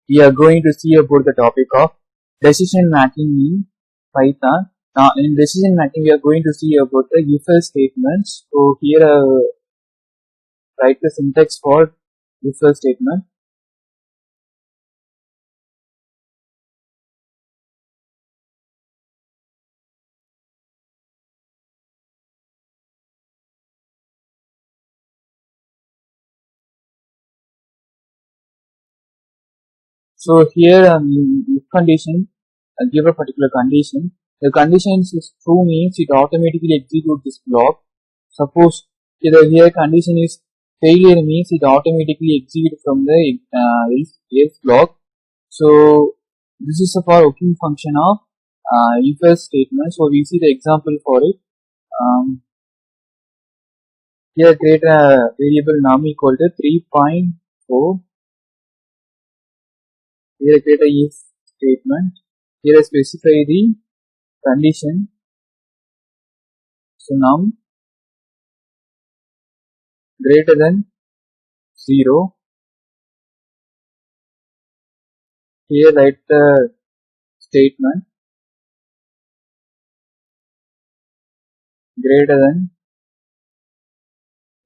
we are going to see about the topic of decision making in Python. Now, in decision making, we are going to see about the if-else statements. So, here write the syntax for if-else statement. So, here if condition, give a particular condition. The condition is true means it automatically executes this block. Suppose here condition is failure means it automatically executes from the else block. So this is for hooking function of if-else statement. So we see the example for it. Here create a variable num equal to 3.4. Here create a if statement. Here specify the condition. So num greater than 0. Here write the statement greater than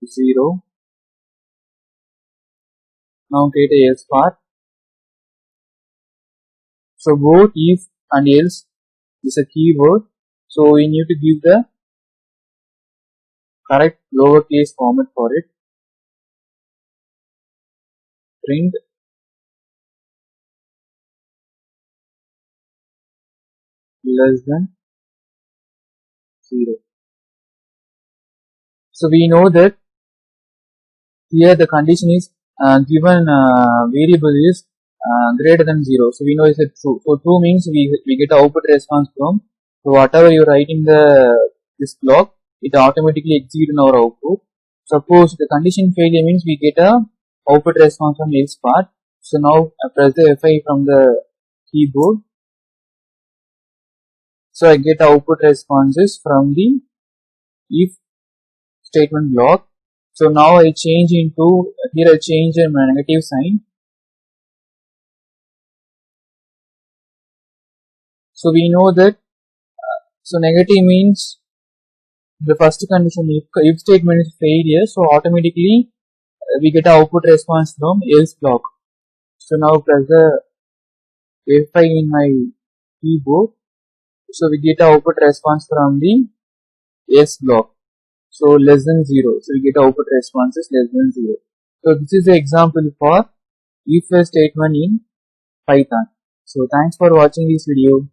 0. Now create a else part. So both if and else is a keyword. So we need to give the correct lowercase format for it. Print less than 0. So we know that here the condition is given variable is greater than 0. So we know it's a true. So true means we get the output response from. So whatever you write in this block, it automatically executes in our output. Suppose the condition failure means we get a output response from else part. So now I press the F5 from the keyboard. So I get output responses from the if statement block. So now I change into, here I change my negative sign. So we know that, so negative means the first condition if statement is failure, so automatically we get an output response from else block. So now press the F5 in my keyboard. So we get an output response from the else block. So less than 0. So we get output responses less than 0. So this is the example for if-else statement in Python. So thanks for watching this video.